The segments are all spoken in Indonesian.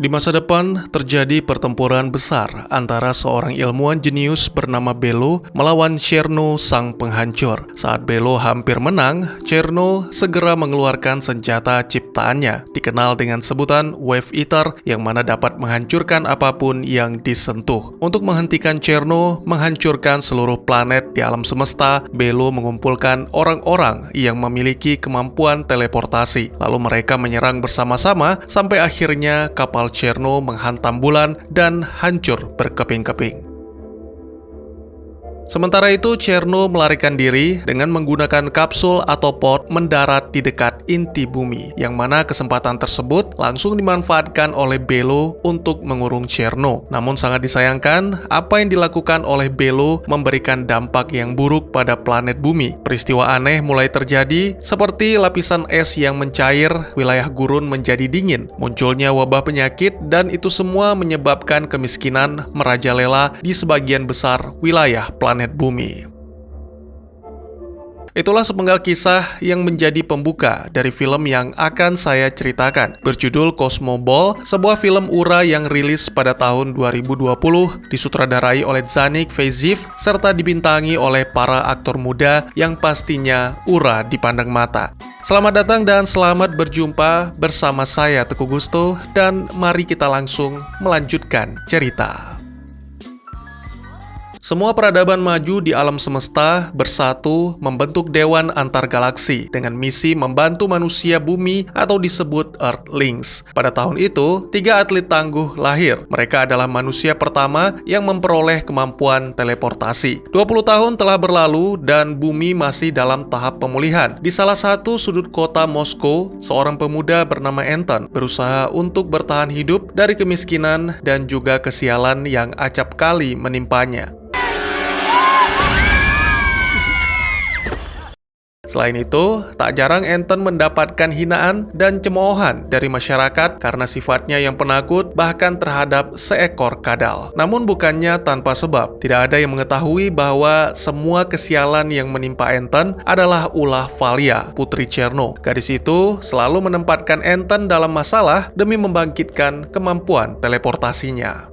Di masa depan, terjadi pertempuran besar antara seorang ilmuwan jenius bernama Belo melawan Cherno sang penghancur. Saat Belo hampir menang, Cherno segera mengeluarkan senjata ciptaannya, dikenal dengan sebutan Wave Eater, yang mana dapat menghancurkan apapun yang disentuh. Untuk menghentikan Cherno menghancurkan seluruh planet di alam semesta, Belo mengumpulkan orang-orang yang memiliki kemampuan teleportasi. Lalu mereka menyerang bersama-sama sampai akhirnya kapal Cherno menghantam bulan dan hancur berkeping-keping. Sementara itu, Cherno melarikan diri dengan menggunakan kapsul atau pod mendarat di dekat inti bumi, yang mana kesempatan tersebut langsung dimanfaatkan oleh Belo untuk mengurung Cherno. Namun sangat disayangkan, apa yang dilakukan oleh Belo memberikan dampak yang buruk pada planet bumi. Peristiwa aneh mulai terjadi, seperti lapisan es yang mencair, wilayah gurun menjadi dingin, munculnya wabah penyakit, dan itu semua menyebabkan kemiskinan merajalela di sebagian besar wilayah planet bumi. Itulah sepenggal kisah yang menjadi pembuka dari film yang akan saya ceritakan, berjudul Cosmo Ball, sebuah film Ura yang rilis pada tahun 2020, disutradarai oleh Zanik Feyziev, serta dibintangi oleh para aktor muda yang pastinya Ura dipandang mata. Selamat datang dan selamat berjumpa bersama saya Teguh Gusto, dan mari kita langsung melanjutkan cerita. Semua peradaban maju di alam semesta bersatu membentuk Dewan Antar Galaksi dengan misi membantu manusia bumi atau disebut Earthlings. Pada tahun itu, 3 atlet tangguh lahir. Mereka adalah manusia pertama yang memperoleh kemampuan teleportasi. 20 tahun telah berlalu dan bumi masih dalam tahap pemulihan. Di salah satu sudut kota Moskow, seorang pemuda bernama Anton berusaha untuk bertahan hidup dari kemiskinan dan juga kesialan yang acap kali menimpanya. Selain itu, tak jarang Anton mendapatkan hinaan dan cemoohan dari masyarakat karena sifatnya yang penakut bahkan terhadap seekor kadal. Namun bukannya tanpa sebab, tidak ada yang mengetahui bahwa semua kesialan yang menimpa Anton adalah ulah Valia, putri Cherno. Gadis itu selalu menempatkan Anton dalam masalah demi membangkitkan kemampuan teleportasinya.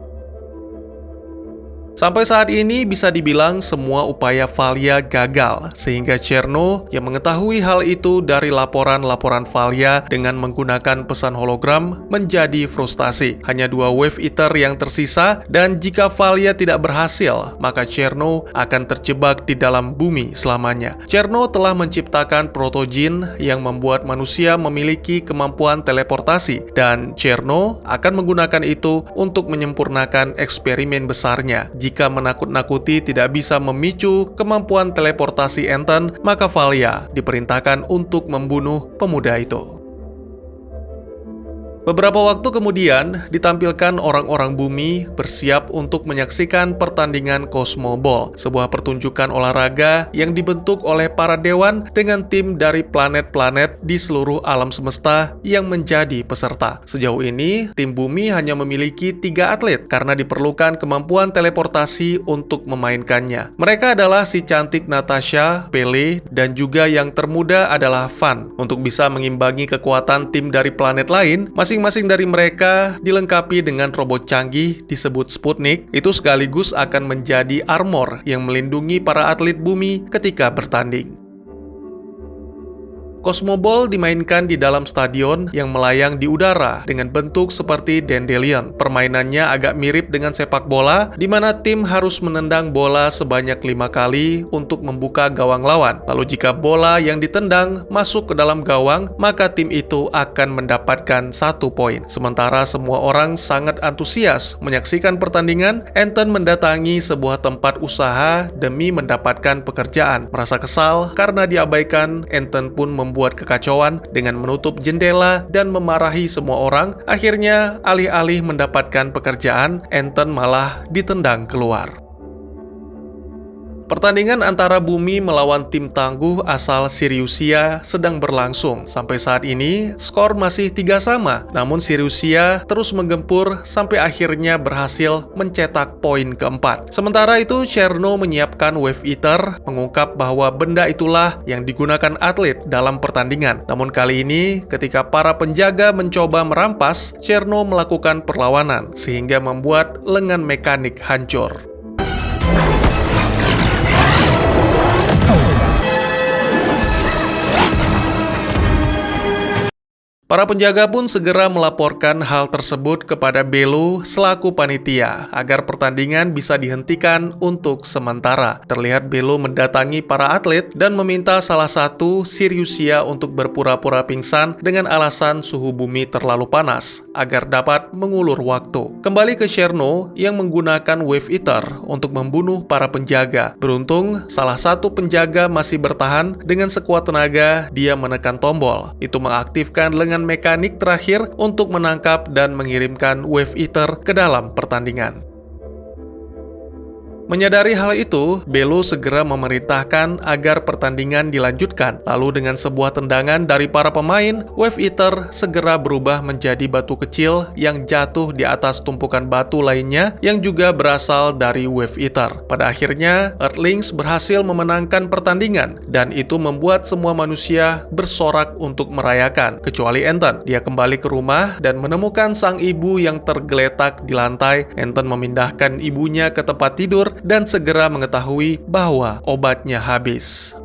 Sampai saat ini bisa dibilang semua upaya Valia gagal, sehingga Cherno yang mengetahui hal itu dari laporan-laporan Valia dengan menggunakan pesan hologram menjadi frustasi. Hanya 2 Wave Eater yang tersisa, dan jika Valia tidak berhasil, maka Cherno akan terjebak di dalam bumi selamanya. Cherno telah menciptakan protojin yang membuat manusia memiliki kemampuan teleportasi, dan Cherno akan menggunakan itu untuk menyempurnakan eksperimen besarnya. Jika menakut-nakuti tidak bisa memicu kemampuan teleportasi Anton, maka Valia diperintahkan untuk membunuh pemuda itu. Beberapa waktu kemudian, ditampilkan orang-orang bumi bersiap untuk menyaksikan pertandingan Cosmo Ball, sebuah pertunjukan olahraga yang dibentuk oleh para dewan dengan tim dari planet-planet di seluruh alam semesta yang menjadi peserta. Sejauh ini, tim bumi hanya memiliki 3 atlet karena diperlukan kemampuan teleportasi untuk memainkannya. Mereka adalah si cantik Natasha, Pele, dan juga yang termuda adalah Van. Untuk bisa mengimbangi kekuatan tim dari planet lain, masing-masing dari mereka dilengkapi dengan robot canggih disebut Sputnik. Itu sekaligus akan menjadi armor yang melindungi para atlet bumi ketika bertanding. Cosmo Ball dimainkan di dalam stadion yang melayang di udara dengan bentuk seperti dandelion. Permainannya agak mirip dengan sepak bola, di mana tim harus menendang bola sebanyak 5 kali untuk membuka gawang lawan. Lalu jika bola yang ditendang masuk ke dalam gawang, maka tim itu akan mendapatkan 1 poin. Sementara semua orang sangat antusias menyaksikan pertandingan, Anton mendatangi sebuah tempat usaha demi mendapatkan pekerjaan. Merasa kesal karena diabaikan, Anton pun membuat kekacauan dengan menutup jendela dan memarahi semua orang. Akhirnya, alih-alih mendapatkan pekerjaan, Anton malah ditendang keluar. Pertandingan antara Bumi melawan tim tangguh asal Siriusia sedang berlangsung. Sampai saat ini, skor masih 3-3. Namun Siriusia terus menggempur sampai akhirnya berhasil mencetak poin keempat. Sementara itu, Cherno menyiapkan Wave Eater, mengungkap bahwa benda itulah yang digunakan atlet dalam pertandingan. Namun kali ini, ketika para penjaga mencoba merampas, Cherno melakukan perlawanan, sehingga membuat lengan mekanik hancur. Para penjaga pun segera melaporkan hal tersebut kepada Belo selaku panitia agar pertandingan bisa dihentikan untuk sementara. Terlihat Belo mendatangi para atlet dan meminta salah satu Siriusia untuk berpura-pura pingsan dengan alasan suhu bumi terlalu panas agar dapat mengulur waktu. Kembali ke Cherno yang menggunakan Wave Eater untuk membunuh para penjaga. Beruntung salah satu penjaga masih bertahan, dengan sekuat tenaga dia menekan tombol. Itu mengaktifkan lengan mekanik terakhir untuk menangkap dan mengirimkan Wave Eater ke dalam pertandingan. Menyadari hal itu, Belo segera memerintahkan agar pertandingan dilanjutkan. Lalu dengan sebuah tendangan dari para pemain, Wave Eater segera berubah menjadi batu kecil yang jatuh di atas tumpukan batu lainnya yang juga berasal dari Wave Eater. Pada akhirnya, Earthlings berhasil memenangkan pertandingan dan itu membuat semua manusia bersorak untuk merayakan, kecuali Anton. Dia kembali ke rumah dan menemukan sang ibu yang tergeletak di lantai. Anton memindahkan ibunya ke tempat tidur dan segera mengetahui bahwa obatnya habis.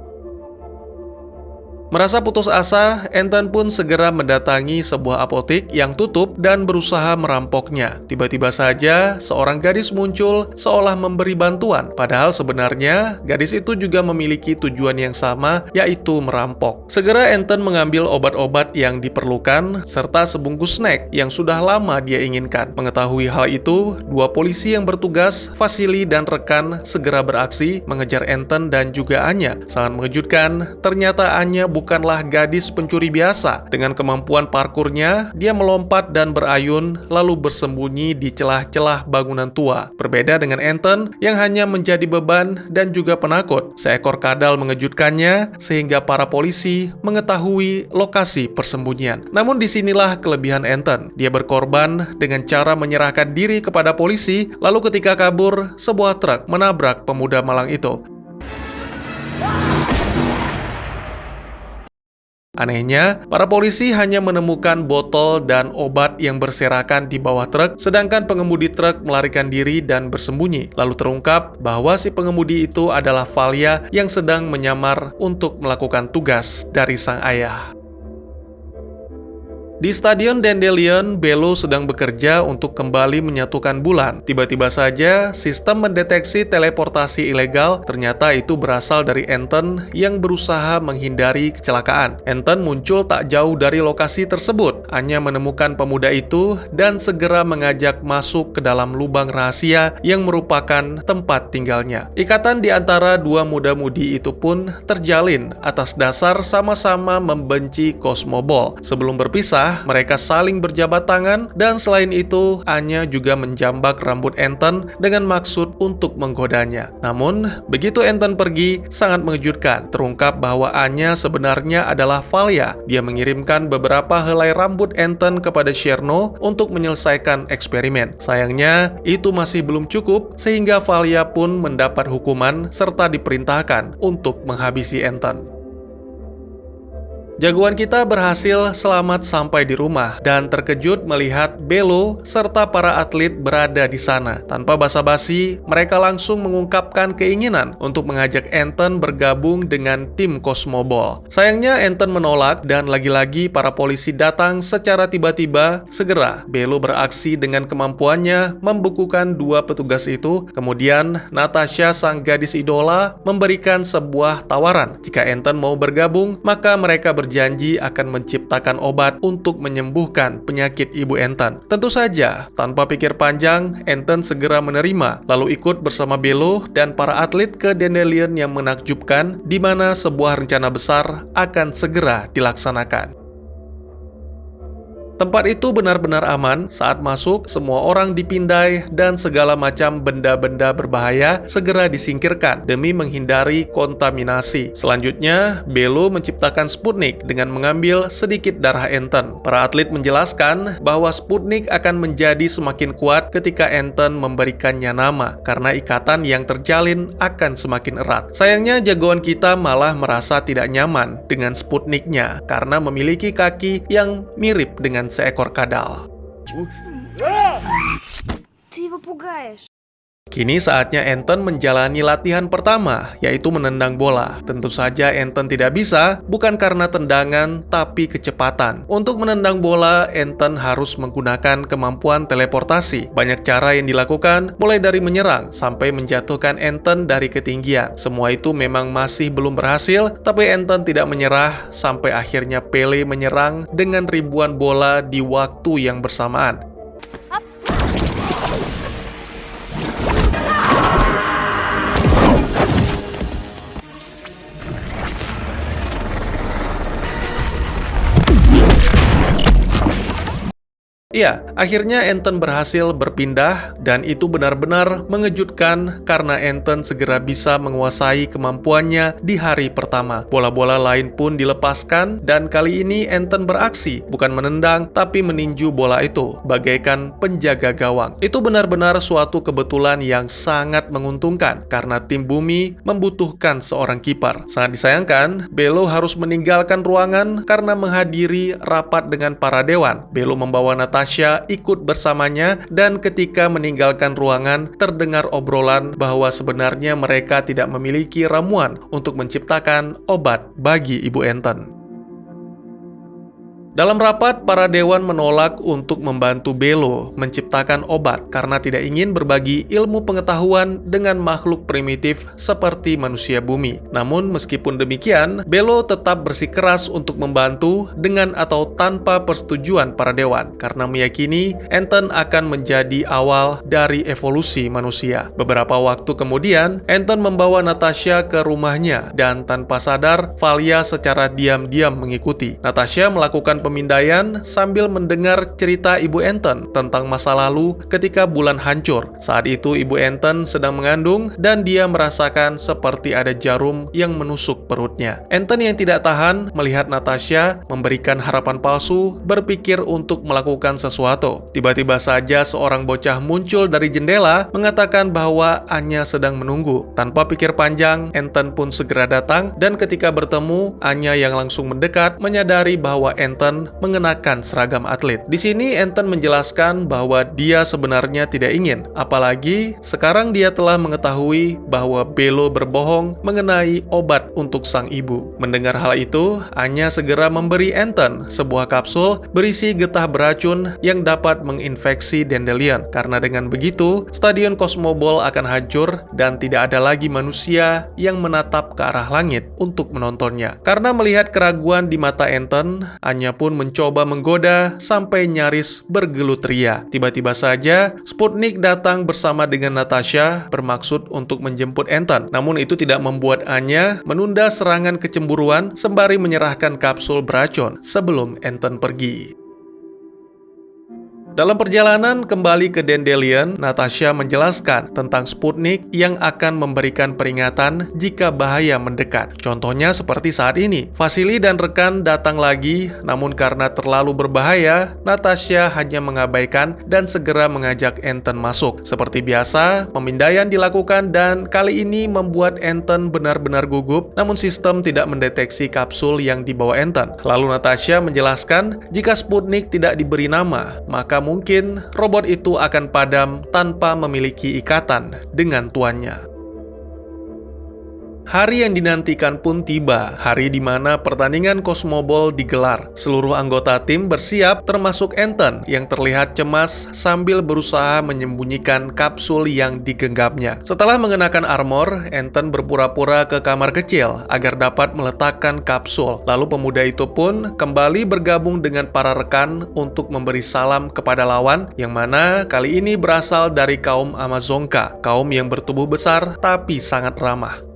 Merasa putus asa, Anton pun segera mendatangi sebuah apotek yang tutup dan berusaha merampoknya. Tiba-tiba saja, seorang gadis muncul seolah memberi bantuan. Padahal sebenarnya, gadis itu juga memiliki tujuan yang sama, yaitu merampok. Segera Anton mengambil obat-obat yang diperlukan, serta sebungkus snack yang sudah lama dia inginkan. Mengetahui hal itu, dua polisi yang bertugas, Vasily dan rekan, segera beraksi, mengejar Anton dan juga Anya. Sangat mengejutkan, ternyata Anya bukanlah gadis pencuri biasa. Dengan kemampuan parkurnya, dia melompat dan berayun, lalu bersembunyi di celah-celah bangunan tua. Berbeda dengan Anton, yang hanya menjadi beban dan juga penakut. Seekor kadal mengejutkannya, sehingga para polisi mengetahui lokasi persembunyian. Namun disinilah kelebihan Anton. Dia berkorban dengan cara menyerahkan diri kepada polisi, lalu ketika kabur, sebuah truk menabrak pemuda malang itu. Anehnya, para polisi hanya menemukan botol dan obat yang berserakan di bawah truk, sedangkan pengemudi truk melarikan diri dan bersembunyi. Lalu terungkap bahwa si pengemudi itu adalah Valia yang sedang menyamar untuk melakukan tugas dari sang ayah. Di Stadion Dandelion, Belo sedang bekerja untuk kembali menyatukan bulan. Tiba-tiba saja, sistem mendeteksi teleportasi ilegal ternyata itu berasal dari Anton yang berusaha menghindari kecelakaan. Anton muncul tak jauh dari lokasi tersebut, hanya menemukan pemuda itu dan segera mengajak masuk ke dalam lubang rahasia yang merupakan tempat tinggalnya. Ikatan di antara dua muda-mudi itu pun terjalin atas dasar sama-sama membenci Cosmoball. Sebelum berpisah, mereka saling berjabat tangan dan selain itu, Anya juga menjambak rambut Anton dengan maksud untuk menggodanya. Namun, begitu Anton pergi, sangat mengejutkan. Terungkap bahwa Anya sebenarnya adalah Valia. Dia mengirimkan beberapa helai rambut Anton kepada Cherno untuk menyelesaikan eksperimen. Sayangnya, itu masih belum cukup sehingga Valia pun mendapat hukuman serta diperintahkan untuk menghabisi Anton. Jagoan kita berhasil selamat sampai di rumah dan terkejut melihat Belo serta para atlet berada di sana. Tanpa basa-basi, mereka langsung mengungkapkan keinginan untuk mengajak Anton bergabung dengan tim Cosmoball. Sayangnya Anton menolak dan lagi-lagi para polisi datang secara tiba-tiba. Segera, Belo beraksi dengan kemampuannya membekukan dua petugas itu. Kemudian, Natasha sang gadis idola memberikan sebuah tawaran. Jika Anton mau bergabung, maka mereka berjanji akan menciptakan obat untuk menyembuhkan penyakit ibu Anton. Tentu saja, tanpa pikir panjang, Anton segera menerima, lalu ikut bersama Belo dan para atlet ke Dandelion yang menakjubkan, di mana sebuah rencana besar akan segera dilaksanakan. Tempat itu benar-benar aman. Saat masuk, semua orang dipindai dan segala macam benda-benda berbahaya segera disingkirkan demi menghindari kontaminasi. Selanjutnya, Belo menciptakan Sputnik dengan mengambil sedikit darah Anton. Para atlet menjelaskan bahwa Sputnik akan menjadi semakin kuat ketika Anton memberikannya nama, karena ikatan yang terjalin akan semakin erat. Sayangnya, jagoan kita malah merasa tidak nyaman dengan Sputniknya karena memiliki kaki yang mirip dengan seekor kadal. Ты его пугаешь. Kini saatnya Anton menjalani latihan pertama, yaitu menendang bola. Tentu saja Anton tidak bisa, bukan karena tendangan, tapi kecepatan. Untuk menendang bola, Anton harus menggunakan kemampuan teleportasi. Banyak cara yang dilakukan, mulai dari menyerang sampai menjatuhkan Anton dari ketinggian. Semua itu memang masih belum berhasil, tapi Anton tidak menyerah sampai akhirnya Pele menyerang dengan ribuan bola di waktu yang bersamaan. Iya, akhirnya Anton berhasil berpindah dan itu benar-benar mengejutkan karena Anton segera bisa menguasai kemampuannya di hari pertama. Bola-bola lain pun dilepaskan dan kali ini Anton beraksi, bukan menendang tapi meninju bola itu bagaikan penjaga gawang. Itu benar-benar suatu kebetulan yang sangat menguntungkan karena tim Bumi membutuhkan seorang kiper. Sangat disayangkan, Belo harus meninggalkan ruangan karena menghadiri rapat dengan para dewan. Belo membawa Natasha ikut bersamanya dan ketika meninggalkan ruangan terdengar obrolan bahwa sebenarnya mereka tidak memiliki ramuan untuk menciptakan obat bagi Ibu Anton. Dalam rapat, para dewan menolak untuk membantu Belo menciptakan obat karena tidak ingin berbagi ilmu pengetahuan dengan makhluk primitif seperti manusia bumi. Namun meskipun demikian, Belo tetap bersikeras untuk membantu dengan atau tanpa persetujuan para dewan karena meyakini Anton akan menjadi awal dari evolusi manusia. Beberapa waktu kemudian, Anton membawa Natasha ke rumahnya dan tanpa sadar, Valia secara diam-diam mengikuti. Natasha melakukan pemindaian sambil mendengar cerita Ibu Anton tentang masa lalu ketika bulan hancur. Saat itu Ibu Anton sedang mengandung dan dia merasakan seperti ada jarum yang menusuk perutnya. Anton yang tidak tahan melihat Natasha memberikan harapan palsu, berpikir untuk melakukan sesuatu. Tiba-tiba saja seorang bocah muncul dari jendela mengatakan bahwa Anya sedang menunggu. Tanpa pikir panjang, Anton pun segera datang dan ketika bertemu, Anya yang langsung mendekat menyadari bahwa Anton mengenakan seragam atlet. Di sini Anton menjelaskan bahwa dia sebenarnya tidak ingin, apalagi sekarang dia telah mengetahui bahwa Belo berbohong mengenai obat untuk sang ibu. Mendengar hal itu, Anya segera memberi Anton sebuah kapsul berisi getah beracun yang dapat menginfeksi Dandelion. Karena dengan begitu, Stadion Cosmoball akan hancur dan tidak ada lagi manusia yang menatap ke arah langit untuk menontonnya. Karena melihat keraguan di mata Anton, Anya pun mencoba menggoda sampai nyaris bergelut ria. Tiba-tiba saja, Sputnik datang bersama dengan Natasha bermaksud untuk menjemput Anton. Namun itu tidak membuat Anya menunda serangan kecemburuan sembari menyerahkan kapsul beracun sebelum Anton pergi. Dalam perjalanan kembali ke Dandelion, Natasha menjelaskan tentang Sputnik yang akan memberikan peringatan jika bahaya mendekat. Contohnya seperti saat ini, Vasily dan rekan datang lagi, namun karena terlalu berbahaya, Natasha hanya mengabaikan dan segera mengajak Anton masuk. Seperti biasa, pemindaian dilakukan dan kali ini membuat Anton benar-benar gugup, namun sistem tidak mendeteksi kapsul yang dibawa Anton. Lalu Natasha menjelaskan, jika Sputnik tidak diberi nama, maka mungkin robot itu akan padam tanpa memiliki ikatan dengan tuannya. Hari yang dinantikan pun tiba, hari di mana pertandingan Cosmoball digelar. Seluruh anggota tim bersiap termasuk Anton yang terlihat cemas sambil berusaha menyembunyikan kapsul yang digenggamnya. Setelah mengenakan armor, Anton berpura-pura ke kamar kecil agar dapat meletakkan kapsul. Lalu pemuda itu pun kembali bergabung dengan para rekan untuk memberi salam kepada lawan yang mana kali ini berasal dari kaum Amazonka, kaum yang bertubuh besar tapi sangat ramah.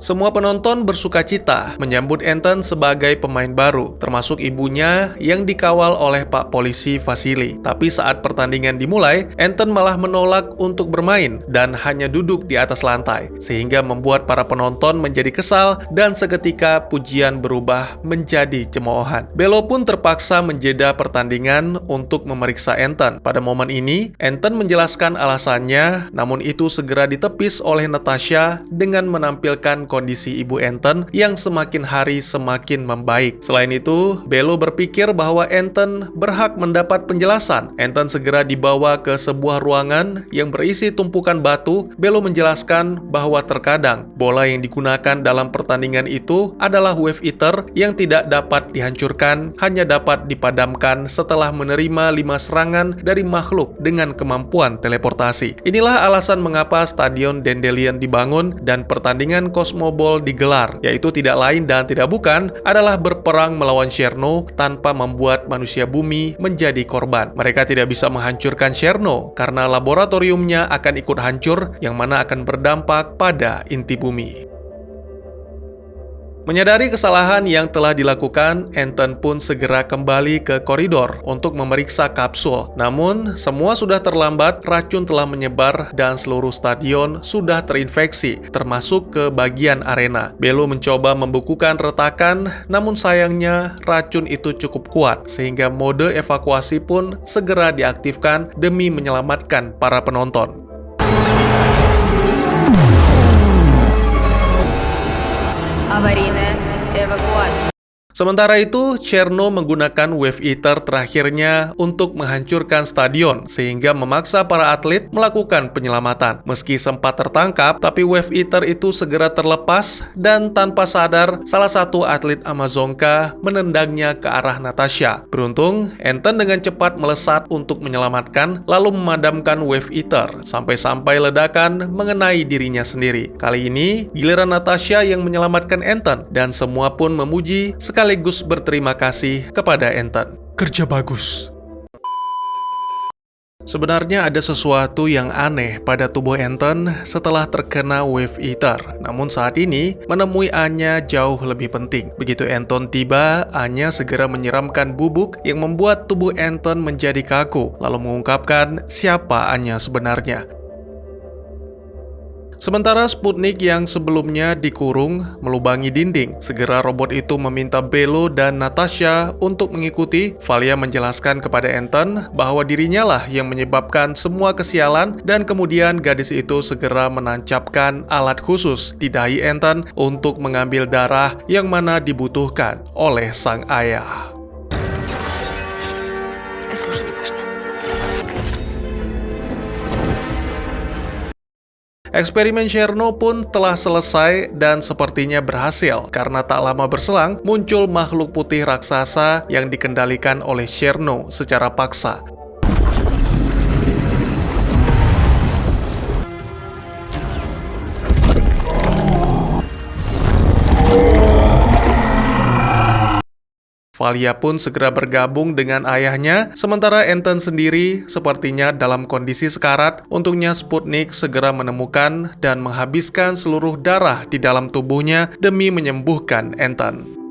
Semua penonton bersukacita menyambut Anton sebagai pemain baru, termasuk ibunya yang dikawal oleh Pak Polisi Vasily. Tapi saat pertandingan dimulai, Anton malah menolak untuk bermain dan hanya duduk di atas lantai, sehingga membuat para penonton menjadi kesal dan seketika pujian berubah menjadi cemoohan. Belo pun terpaksa menjeda pertandingan untuk memeriksa Anton. Pada momen ini, Anton menjelaskan alasannya, namun itu segera ditepis oleh Natasha dengan menampilkan kondisi ibu Anton yang semakin hari semakin membaik. Selain itu, Belo berpikir bahwa Anton berhak mendapat penjelasan. Anton segera dibawa ke sebuah ruangan yang berisi tumpukan batu. Belo menjelaskan bahwa terkadang bola yang digunakan dalam pertandingan itu adalah Wave Eater yang tidak dapat dihancurkan, hanya dapat dipadamkan setelah menerima 5 serangan dari makhluk dengan kemampuan teleportasi. Inilah alasan mengapa Stadion Dandelion dibangun dan pertandingan Cosmo Ball digelar, yaitu tidak lain dan tidak bukan adalah berperang melawan Cherno tanpa membuat manusia bumi menjadi korban. Mereka tidak bisa menghancurkan Cherno karena laboratoriumnya akan ikut hancur, yang mana akan berdampak pada inti bumi. Menyadari kesalahan yang telah dilakukan, Anton pun segera kembali ke koridor untuk memeriksa kapsul. Namun, semua sudah terlambat, racun telah menyebar dan seluruh stadion sudah terinfeksi, termasuk ke bagian arena. Belo mencoba membukukan retakan, namun sayangnya racun itu cukup kuat, sehingga mode evakuasi pun segera diaktifkan demi menyelamatkan para penonton. Аварийная эвакуация. Sementara itu, Cherno menggunakan Wave Eater terakhirnya untuk menghancurkan stadion, sehingga memaksa para atlet melakukan penyelamatan. Meski sempat tertangkap, tapi Wave Eater itu segera terlepas dan tanpa sadar, salah satu atlet Amazonka menendangnya ke arah Natasha. Beruntung, Anton dengan cepat melesat untuk menyelamatkan, lalu memadamkan Wave Eater, sampai-sampai ledakan mengenai dirinya sendiri. Kali ini, giliran Natasha yang menyelamatkan Anton, dan semua pun memuji sekaligus berterima kasih kepada Anton. Kerja bagus. Sebenarnya ada sesuatu yang aneh pada tubuh Anton setelah terkena Wave Eater. Namun saat ini, menemui Anya jauh lebih penting. Begitu Anton tiba, Anya segera menyiramkan bubuk yang membuat tubuh Anton menjadi kaku, lalu mengungkapkan siapa Anya sebenarnya. Sementara Sputnik yang sebelumnya dikurung melubangi dinding. Segera robot itu meminta Belo dan Natasha untuk mengikuti. Valia menjelaskan kepada Anton bahwa dirinya lah yang menyebabkan semua kesialan, dan kemudian gadis itu segera menancapkan alat khusus di dahi Anton untuk mengambil darah yang mana dibutuhkan oleh sang ayah. Eksperimen Cherno pun telah selesai dan sepertinya berhasil karena tak lama berselang muncul makhluk putih raksasa yang dikendalikan oleh Cherno secara paksa. Valia pun segera bergabung dengan ayahnya, sementara Anton sendiri sepertinya dalam kondisi sekarat. Untungnya Sputnik segera menemukan dan menghabiskan seluruh darah di dalam tubuhnya demi menyembuhkan Anton.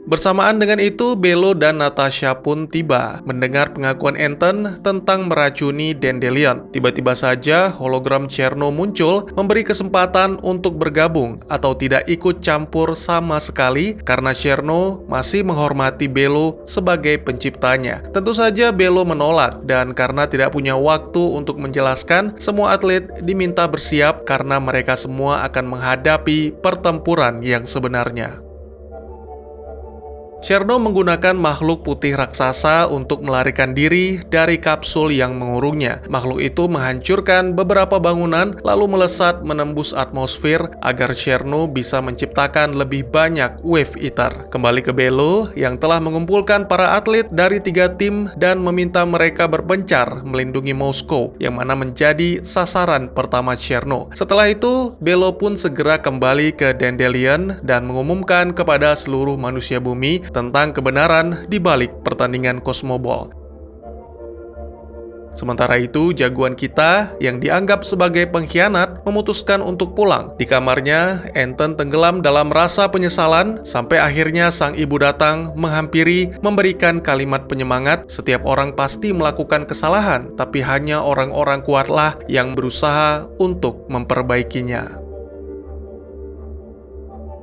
Bersamaan dengan itu, Belo dan Natasha pun tiba mendengar pengakuan Anton tentang meracuni Dandelion. Tiba-tiba saja hologram Cherno muncul, memberi kesempatan untuk bergabung atau tidak ikut campur sama sekali karena Cherno masih menghormati Belo sebagai penciptanya. Tentu saja Belo menolak, dan karena tidak punya waktu untuk menjelaskan, semua atlet diminta bersiap karena mereka semua akan menghadapi pertempuran yang sebenarnya. Cherno menggunakan makhluk putih raksasa untuk melarikan diri dari kapsul yang mengurungnya. Makhluk itu menghancurkan beberapa bangunan lalu melesat menembus atmosfer agar Cherno bisa menciptakan lebih banyak Wave Eater. Kembali ke Belo yang telah mengumpulkan para atlet dari 3 tim dan meminta mereka berpencar melindungi Moskow yang mana menjadi sasaran pertama Cherno. Setelah itu, Belo pun segera kembali ke Dandelion dan mengumumkan kepada seluruh manusia bumi tentang kebenaran di balik pertandingan Cosmo Ball. Sementara itu, jagoan kita yang dianggap sebagai pengkhianat memutuskan untuk pulang. Di kamarnya, Anton tenggelam dalam rasa penyesalan sampai akhirnya sang ibu datang menghampiri, memberikan kalimat penyemangat. Setiap orang pasti melakukan kesalahan, tapi hanya orang-orang kuatlah yang berusaha untuk memperbaikinya.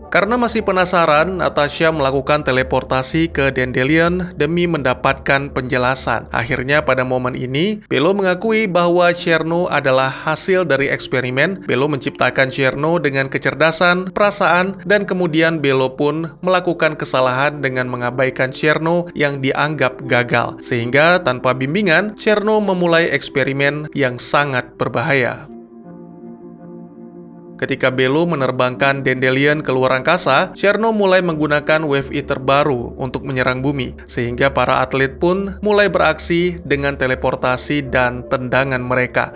Karena masih penasaran, Natasha melakukan teleportasi ke Dandelion demi mendapatkan penjelasan. Akhirnya pada momen ini, Bello mengakui bahwa Cherno adalah hasil dari eksperimen. Bello menciptakan Cherno dengan kecerdasan, perasaan, dan kemudian Bello pun melakukan kesalahan dengan mengabaikan Cherno yang dianggap gagal. Sehingga tanpa bimbingan, Cherno memulai eksperimen yang sangat berbahaya. Ketika Bello menerbangkan Dandelion ke luar angkasa, Cherno mulai menggunakan Wave Eater baru untuk menyerang bumi, sehingga para atlet pun mulai beraksi dengan teleportasi dan tendangan mereka.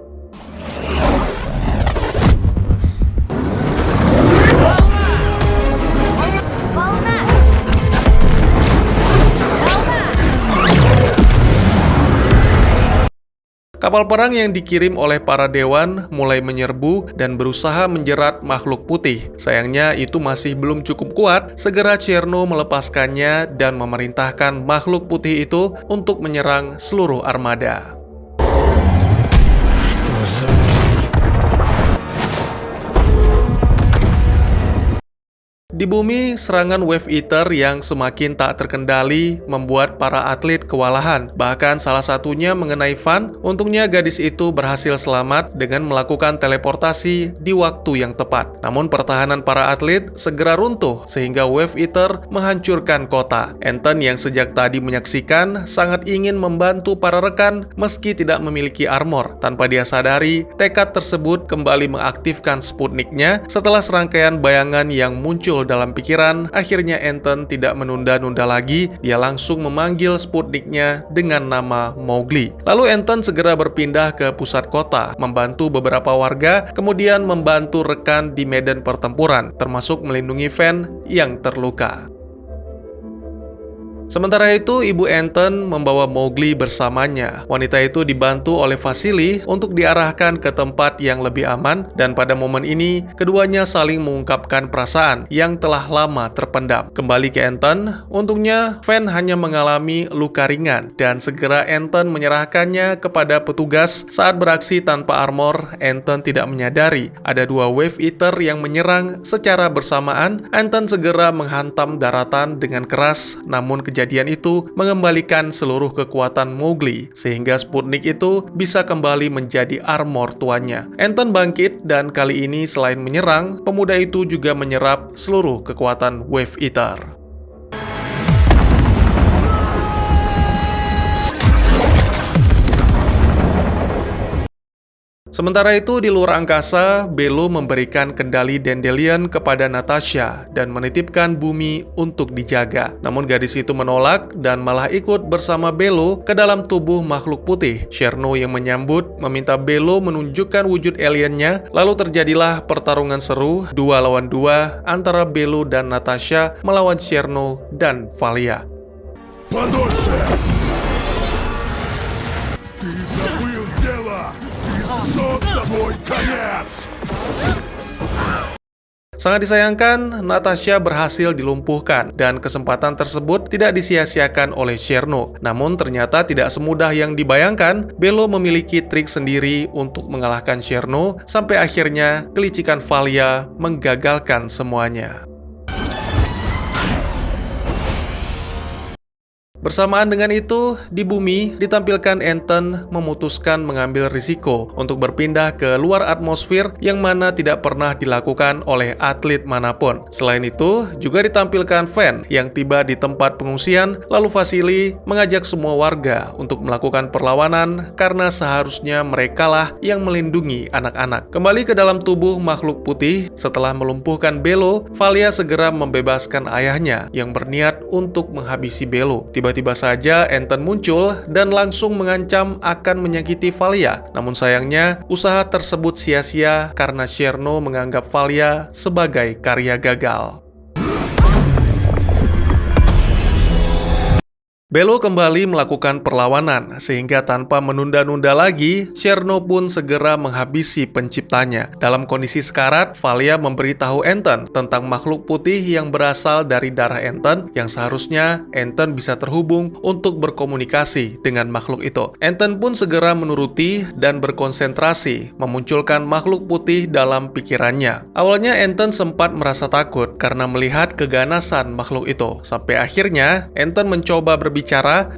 Kapal perang yang dikirim oleh para dewan mulai menyerbu dan berusaha menjerat makhluk putih. Sayangnya itu masih belum cukup kuat. Segera Cherno melepaskannya dan memerintahkan makhluk putih itu untuk menyerang seluruh armada. Di bumi, serangan Wave Eater yang semakin tak terkendali membuat para atlet kewalahan. Bahkan salah satunya mengenai Van. Untungnya gadis itu berhasil selamat dengan melakukan teleportasi di waktu yang tepat. Namun pertahanan para atlet segera runtuh sehingga Wave Eater menghancurkan kota. Anton yang sejak tadi menyaksikan sangat ingin membantu para rekan meski tidak memiliki armor. Tanpa dia sadari, tekad tersebut kembali mengaktifkan Sputnik-nya setelah serangkaian bayangan yang muncul dalam pikiran. Akhirnya Anton tidak menunda-nunda lagi, dia langsung memanggil Sputnik-nya dengan nama Mowgli. Lalu Anton segera berpindah ke pusat kota, membantu beberapa warga, kemudian membantu rekan di medan pertempuran, termasuk melindungi Van yang terluka. Sementara itu, ibu Anton membawa Mowgli bersamanya. Wanita itu dibantu oleh Vasily untuk diarahkan ke tempat yang lebih aman, dan pada momen ini, keduanya saling mengungkapkan perasaan yang telah lama terpendam. Kembali ke Anton, untungnya Van hanya mengalami luka ringan, dan segera Anton menyerahkannya kepada petugas. Saat beraksi tanpa armor, Anton tidak menyadari ada dua Wave Eater yang menyerang secara bersamaan. Anton segera menghantam daratan dengan keras, namun kejadian itu mengembalikan seluruh kekuatan Mowgli, sehingga Sputnik itu bisa kembali menjadi armor tuannya. Anton bangkit, dan kali ini selain menyerang, pemuda itu juga menyerap seluruh kekuatan Wave Eater. Sementara itu, di luar angkasa, Bello memberikan kendali Dandelion kepada Natasha dan menitipkan bumi untuk dijaga. Namun gadis itu menolak dan malah ikut bersama Bello ke dalam tubuh makhluk putih. Cherno yang menyambut meminta Bello menunjukkan wujud aliennya. Lalu terjadilah pertarungan seru 2 lawan 2 antara Bello dan Natasha melawan Cherno dan Valia. Sangat disayangkan, Natasha berhasil dilumpuhkan dan kesempatan tersebut tidak disia-siakan oleh Cherno. Namun ternyata tidak semudah yang dibayangkan. Bello memiliki trik sendiri untuk mengalahkan Cherno sampai akhirnya kelicikan Valia menggagalkan semuanya. Bersamaan dengan itu, di bumi ditampilkan Anton memutuskan mengambil risiko untuk berpindah ke luar atmosfer yang mana tidak pernah dilakukan oleh atlet manapun. Selain itu, juga ditampilkan Van yang tiba di tempat pengungsian, lalu Vasily mengajak semua warga untuk melakukan perlawanan karena seharusnya merekalah yang melindungi anak-anak. Kembali ke dalam tubuh makhluk putih, setelah melumpuhkan Bello, Valia segera membebaskan ayahnya yang berniat untuk menghabisi Bello. Tiba-tiba saja Anton muncul dan langsung mengancam akan menyakiti Valia. Namun sayangnya, usaha tersebut sia-sia karena Cherno menganggap Valia sebagai karya gagal. Belo kembali melakukan perlawanan, sehingga tanpa menunda-nunda lagi, Cherno pun segera menghabisi penciptanya. Dalam kondisi sekarat, Valia memberitahu Anton tentang makhluk putih yang berasal dari darah Anton, yang seharusnya Anton bisa terhubung untuk berkomunikasi dengan makhluk itu. Anton pun segera menuruti dan berkonsentrasi, memunculkan makhluk putih dalam pikirannya. Awalnya Anton sempat merasa takut karena melihat keganasan makhluk itu. Sampai akhirnya, Anton mencoba berbicara,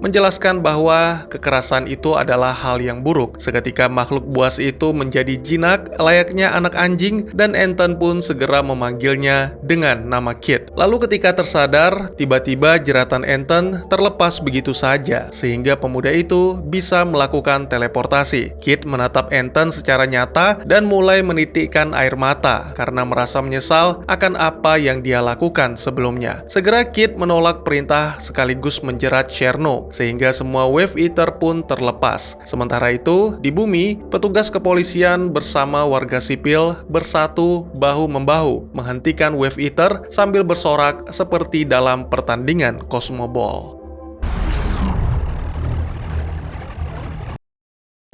menjelaskan bahwa kekerasan itu adalah hal yang buruk. Seketika makhluk buas itu menjadi jinak layaknya anak anjing dan Anton pun segera memanggilnya dengan nama Kid. Lalu ketika tersadar, tiba-tiba jeratan Anton terlepas begitu saja sehingga pemuda itu bisa melakukan teleportasi. Kid menatap Anton secara nyata dan mulai menitikkan air mata karena merasa menyesal akan apa yang dia lakukan sebelumnya. Segera Kid menolak perintah sekaligus menjerat Cherno, sehingga semua Wave Eater pun terlepas. Sementara itu, di bumi, petugas kepolisian bersama warga sipil bersatu bahu-membahu menghentikan Wave Eater sambil bersorak seperti dalam pertandingan Cosmo Ball.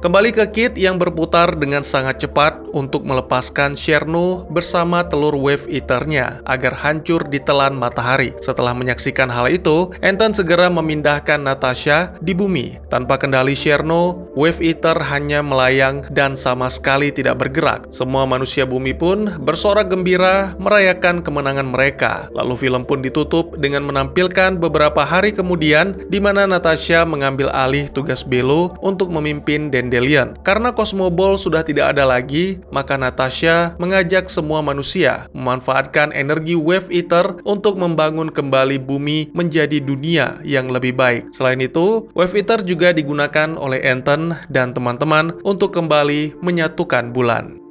Kembali ke Kid yang berputar dengan sangat cepat untuk melepaskan Cherno bersama telur Wave Eater-nya agar hancur ditelan matahari. Setelah menyaksikan hal itu, Anton segera memindahkan Natasha di bumi. Tanpa kendali Cherno, Wave Eater hanya melayang dan sama sekali tidak bergerak. Semua manusia bumi pun bersorak gembira merayakan kemenangan mereka. Lalu film pun ditutup dengan menampilkan beberapa hari kemudian di mana Natasha mengambil alih tugas Belo untuk memimpin Dandelion. Karena Cosmo Ball sudah tidak ada lagi, maka Natasha mengajak semua manusia memanfaatkan energi Wave Eater untuk membangun kembali bumi menjadi dunia yang lebih baik. Selain itu, Wave Eater juga digunakan oleh Anton dan teman-teman untuk kembali menyatukan bulan.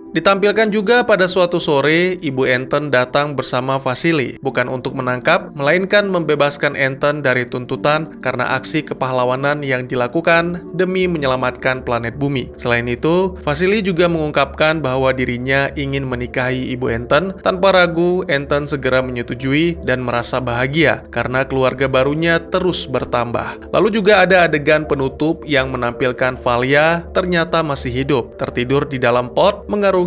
Ditampilkan juga pada suatu sore, Ibu Anton datang bersama Vasily, bukan untuk menangkap, melainkan membebaskan Anton dari tuntutan karena aksi kepahlawanan yang dilakukan demi menyelamatkan planet bumi. Selain itu, Vasily juga mengungkapkan bahwa dirinya ingin menikahi Ibu Anton. Tanpa ragu, Anton segera menyetujui dan merasa bahagia karena keluarga barunya terus bertambah. Lalu juga ada adegan penutup yang menampilkan Valia ternyata masih hidup, tertidur di dalam pot, mengarungi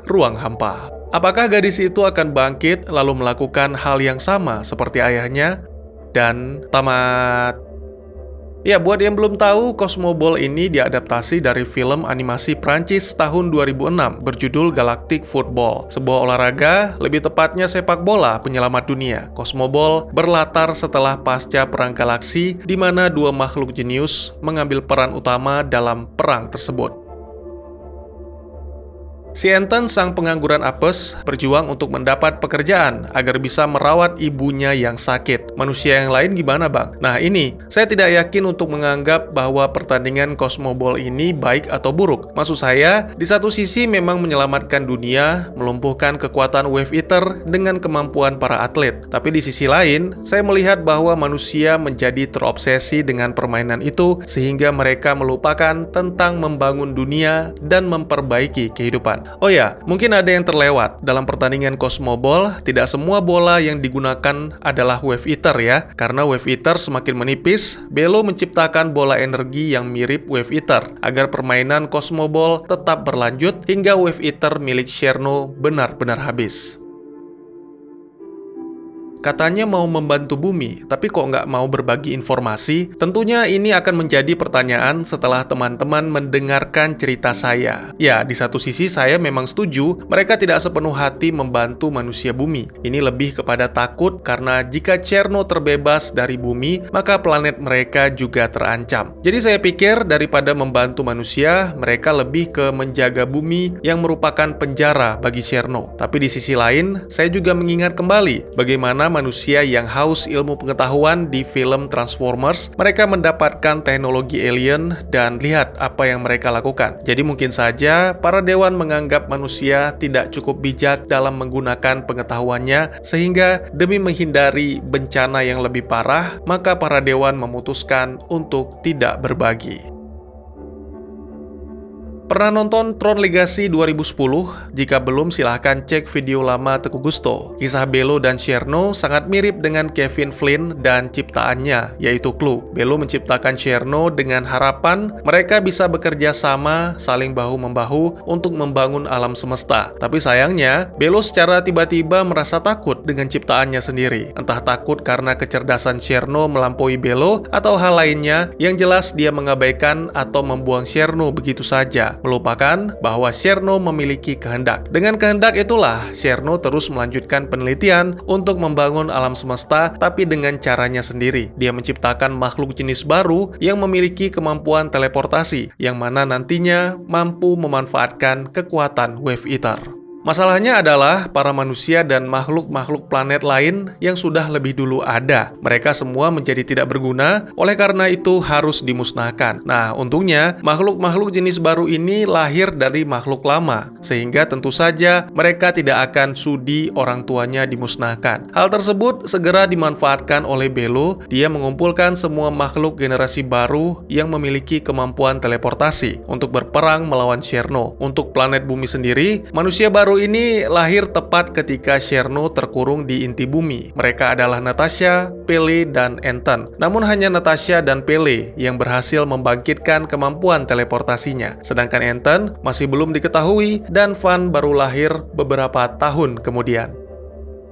ruang hampa. Apakah gadis itu akan bangkit lalu melakukan hal yang sama seperti ayahnya? Dan tamat. Ya, buat yang belum tahu, Cosmo Ball ini diadaptasi dari film animasi Prancis tahun 2006 berjudul Galactic Football, sebuah olahraga, lebih tepatnya sepak bola penyelamat dunia. Cosmo Ball berlatar setelah pasca perang galaksi di mana dua makhluk jenius mengambil peran utama dalam perang tersebut. Si Anton, sang pengangguran apes, berjuang untuk mendapat pekerjaan agar bisa merawat ibunya yang sakit. Manusia yang lain gimana, Bang? Nah ini, saya tidak yakin untuk menganggap bahwa pertandingan Cosmo Ball ini baik atau buruk. Maksud saya, di satu sisi memang menyelamatkan dunia, melumpuhkan kekuatan Wave Eater dengan kemampuan para atlet. Tapi di sisi lain, saya melihat bahwa manusia menjadi terobsesi dengan permainan itu sehingga mereka melupakan tentang membangun dunia dan memperbaiki kehidupan. Oh ya, mungkin ada yang terlewat. Dalam pertandingan Cosmo Ball, tidak semua bola yang digunakan adalah Wave Eater ya. Karena Wave Eater semakin menipis, Belo menciptakan bola energi yang mirip Wave Eater agar permainan Cosmo Ball tetap berlanjut hingga Wave Eater milik Cherno benar-benar habis. Katanya mau membantu bumi, tapi kok nggak mau berbagi informasi? Tentunya ini akan menjadi pertanyaan setelah teman-teman mendengarkan cerita saya. Ya, di satu sisi saya memang setuju, mereka tidak sepenuh hati membantu manusia bumi. Ini lebih kepada takut karena jika Cherno terbebas dari bumi, maka planet mereka juga terancam. Jadi saya pikir daripada membantu manusia, mereka lebih ke menjaga bumi yang merupakan penjara bagi Cherno. Tapi di sisi lain, saya juga mengingat kembali bagaimana manusia yang haus ilmu pengetahuan di film Transformers, mereka mendapatkan teknologi alien dan lihat apa yang mereka lakukan. Jadi mungkin saja para dewan menganggap manusia tidak cukup bijak dalam menggunakan pengetahuannya sehingga demi menghindari bencana yang lebih parah, maka para dewan memutuskan untuk tidak berbagi. Pernah nonton Tron Legacy 2010? Jika belum, silahkan cek video lama Teguh Gusto. Kisah Belo dan Cherno sangat mirip dengan Kevin Flynn dan ciptaannya, yaitu Clue. Belo menciptakan Cherno dengan harapan mereka bisa bekerja sama, saling bahu-membahu untuk membangun alam semesta. Tapi sayangnya, Belo secara tiba-tiba merasa takut dengan ciptaannya sendiri. Entah takut karena kecerdasan Cherno melampaui Belo atau hal lainnya, yang jelas dia mengabaikan atau membuang Cherno begitu saja, melupakan bahwa Cherno memiliki kehendak. Dengan kehendak itulah Cherno terus melanjutkan penelitian untuk membangun alam semesta, tapi dengan caranya sendiri. Dia menciptakan makhluk jenis baru yang memiliki kemampuan teleportasi, yang mana nantinya mampu memanfaatkan kekuatan Wave Eater. Masalahnya adalah para manusia dan makhluk-makhluk planet lain yang sudah lebih dulu ada. Mereka semua menjadi tidak berguna, oleh karena itu harus dimusnahkan. Nah, untungnya makhluk-makhluk jenis baru ini lahir dari makhluk lama, sehingga tentu saja mereka tidak akan sudi orang tuanya dimusnahkan. Hal tersebut segera dimanfaatkan oleh Belo. Dia mengumpulkan semua makhluk generasi baru yang memiliki kemampuan teleportasi untuk berperang melawan Cherno. Untuk planet bumi sendiri, manusia baru ini lahir tepat ketika Cherno terkurung di inti bumi. Mereka adalah Natasha, Pele, dan Anton. Namun hanya Natasha dan Pele yang berhasil membangkitkan kemampuan teleportasinya. Sedangkan Anton masih belum diketahui dan Van baru lahir beberapa tahun kemudian.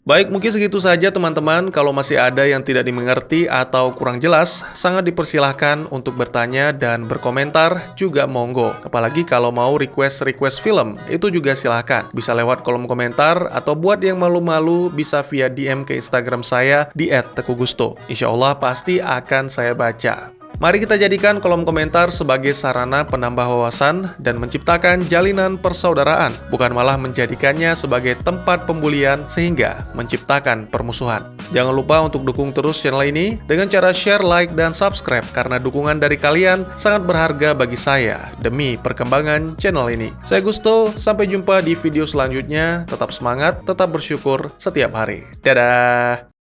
Baik, mungkin segitu saja teman-teman. Kalau masih ada yang tidak dimengerti atau kurang jelas, sangat dipersilahkan untuk bertanya dan berkomentar, juga monggo. Apalagi kalau mau request film, itu juga silahkan. Bisa lewat kolom komentar, atau buat yang malu-malu bisa via DM ke Instagram saya di @teguhgusto. Insya Allah pasti akan saya baca. Mari kita jadikan kolom komentar sebagai sarana penambah wawasan dan menciptakan jalinan persaudaraan, bukan malah menjadikannya sebagai tempat pembulian sehingga menciptakan permusuhan. Jangan lupa untuk dukung terus channel ini dengan cara share, like, dan subscribe, karena dukungan dari kalian sangat berharga bagi saya demi perkembangan channel ini. Saya Gusto, sampai jumpa di video selanjutnya. Tetap semangat, tetap bersyukur setiap hari. Dadah!